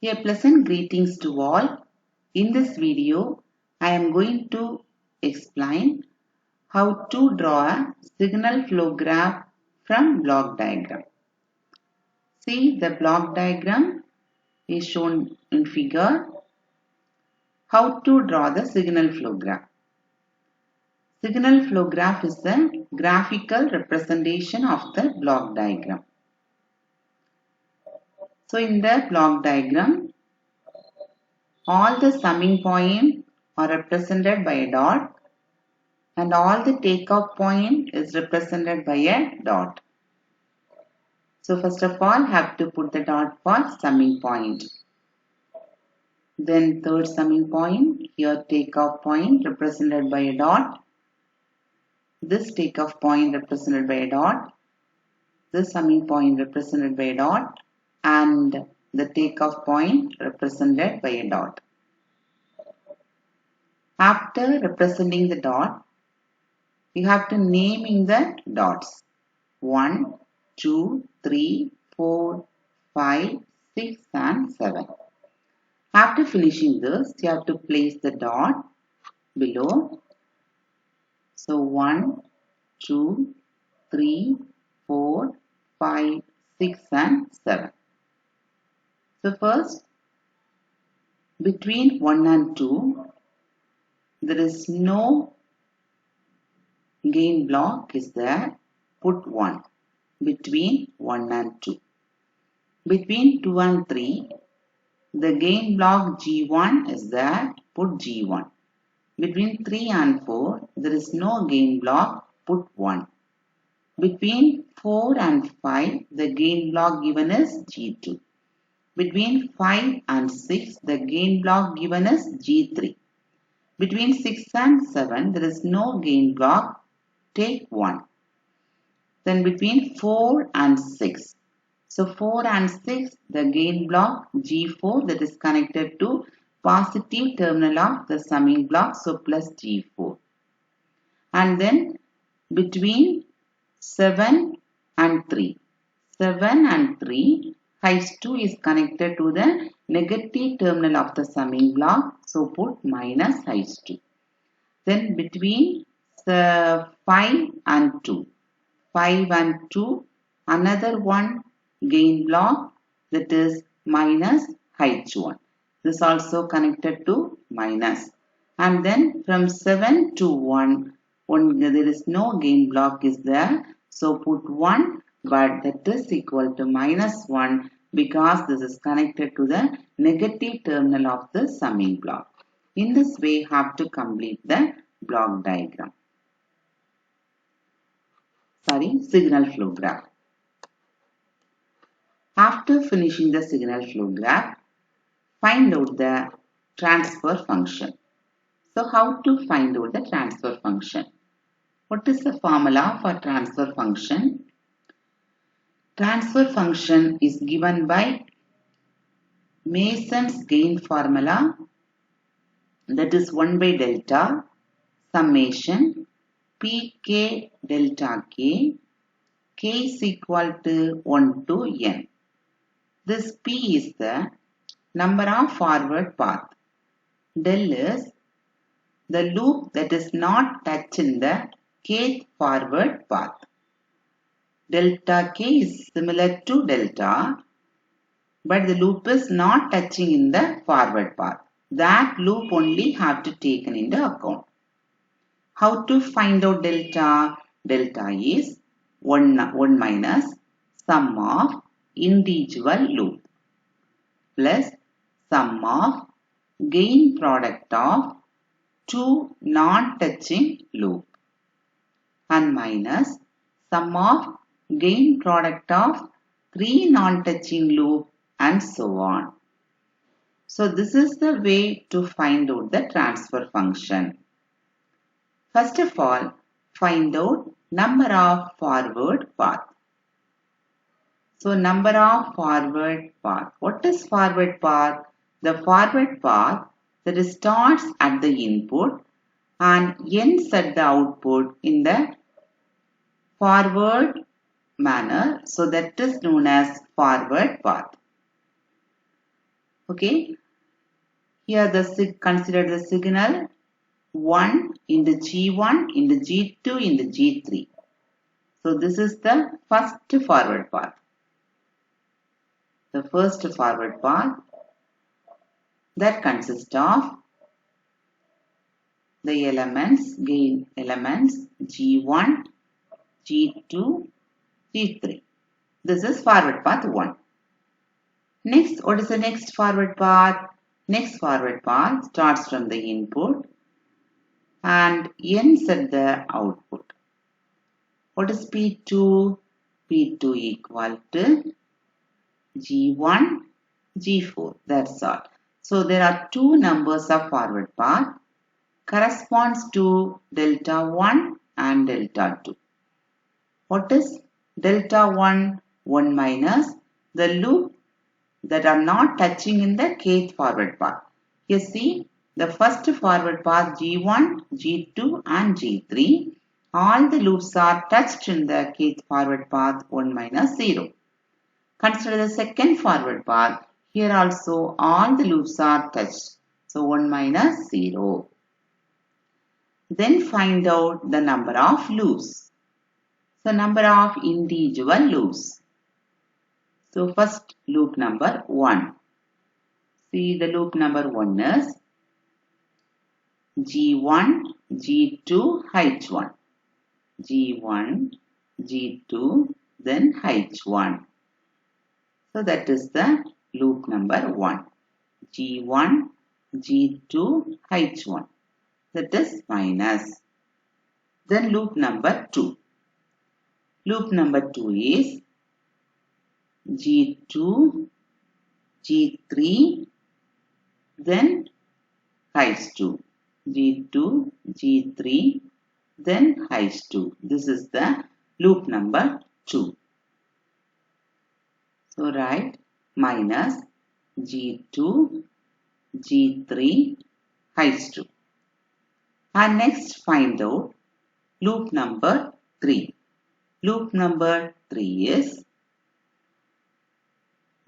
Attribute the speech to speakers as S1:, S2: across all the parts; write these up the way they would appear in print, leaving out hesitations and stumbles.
S1: A pleasant greetings to all. In this video, I am going to explain how to draw a signal flow graph from block diagram. See, the block diagram is shown in figure. How to draw the signal flow graph. Signal flow graph is the graphical representation of the block diagram. So in the block diagram, all the summing points are represented by a dot and all the takeoff point is represented by a dot. So first of all, have to put the dot for summing point. Then third summing point, here takeoff point represented by a dot. This takeoff point represented by a dot. This summing point represented by a dot. And the takeoff point represented by a dot. After representing the dot, you have to naming the dots. 1, 2, 3, 4, 5, 6 and 7. After finishing this, you have to place the dot below. So 1, 2, 3, 4, 5, 6 and 7. So first, between 1 and 2, there is no gain block is there. Put 1 between 1 and 2. Between 2 and 3, the gain block G1 is there. Put G1. Between 3 and 4, there is no gain block. Put 1. Between 4 and 5, the gain block given is G2. Between 5 and 6, the gain block given is G3. Between 6 and 7, there is no gain block. Take 1. Then between 4 and 6. So 4 and 6, the gain block G4 that is connected to positive terminal of the summing block. So plus G4. And then between 7 and 3. 7 and 3, H2 is connected to the negative terminal of the summing block. So put minus H2. Then between 5 and 2. 5 and 2, another one gain block that is minus H1. This also connected to minus. And then from 7 to 1, there is no gain block is there. So put 1, but that is equal to minus 1 because this is connected to the negative terminal of the summing block. In this way, you have to complete the block diagram. Signal flow graph. After finishing the signal flow graph, find out the transfer function. So how to find out the transfer function? What is the formula for transfer function? Transfer function is given by Mason's gain formula, that is 1 by delta summation Pk delta k, k is equal to 1 to n. This P is the number of forward path. Del is the loop that is not touched in the kth forward path. Delta k is similar to delta, but the loop is not touching in the forward path. That loop only have to taken into account. How to find out delta? Delta is 1 minus sum of individual loop plus sum of gain product of two non-touching loop and minus sum of gain product of 3 non-touching loop and so on. So this is the way to find out the transfer function. First of all, find out number of forward path. So number of forward path. What is forward path? The forward path that starts at the input and ends at the output in the forward manner. So that is known as forward path. Okay, here consider the signal 1 into G1 into G2 into G3. So this is the first forward path. The first forward path that consists of the elements, gain elements G1, G2, G3. This is forward path 1. Next, what is the next forward path? Next forward path starts from the input and ends at the output. What is P2? P2 equal to G1, G4. That's all. So there are two numbers of forward path corresponds to delta 1 and delta 2. What is delta 1? 1 minus the loop that are not touching in the kth forward path. You see the first forward path G1, G2 and G3. All the loops are touched in the kth forward path 1 minus 0. Consider the second forward path. Here also all the loops are touched. So 1 minus 0. Then find out the number of loops. So number of individual loops. So first loop number 1. See the loop number 1 is G1, G2, H1. G1, G2, then H1. So that is the loop number 1. G1, G2, H1. That is minus. Then loop number 2. Loop number 2 is G2, G3, then H2. G2, G3, then H2. This is the loop number 2. So write minus G2, G3, H2. And next find out loop number 3. Loop number 3 is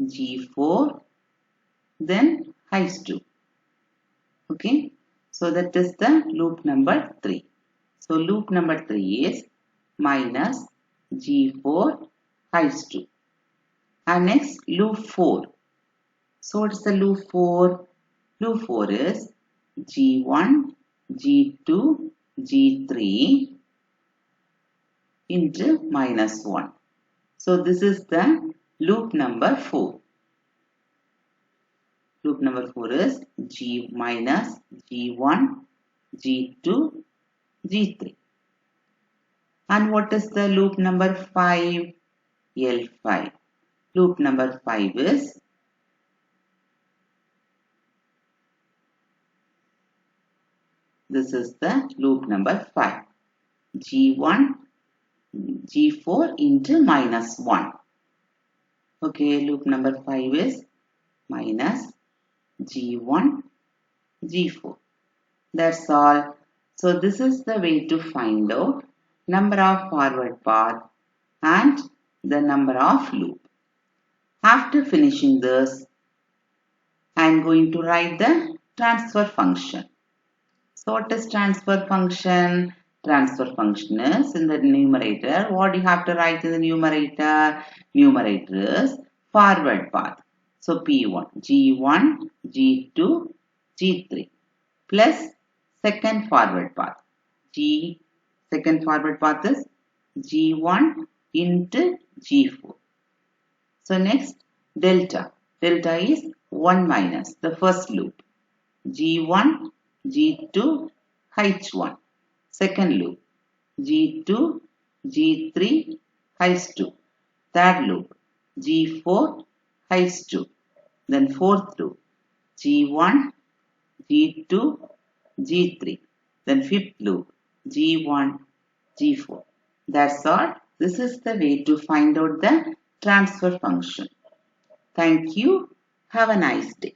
S1: G4, then H2. Okay, so that is the loop number 3. So loop number 3 is minus G4, H2. And next loop 4. So what is the loop 4? Loop 4 is G1, G2, G3 into minus 1. So this is the loop number 4. Loop number 4 is G minus G1, G2, G3. And what is the loop number 5? L5. Loop number 5 is this is the loop number 5. G1, G4 into minus 1. Okay, loop number 5 is minus G1, G4. That's all. So this is the way to find out number of forward path and the number of loop. After finishing this, I am going to write the transfer function. So what is transfer function? Transfer function is in the numerator. What do you have to write in the numerator? Numerator is forward path. So P1, G1, G2, G3 plus second forward path. Second forward path is G1 into G4. So next delta. Delta is 1 minus the first loop. G1, G2, H1. Second loop. G2, G3, H2. Third loop. G4, H2. Then fourth loop. G1, G2, G3. Then fifth loop. G1, G4. That's all. This is the way to find out the transfer function. Thank you. Have a nice day.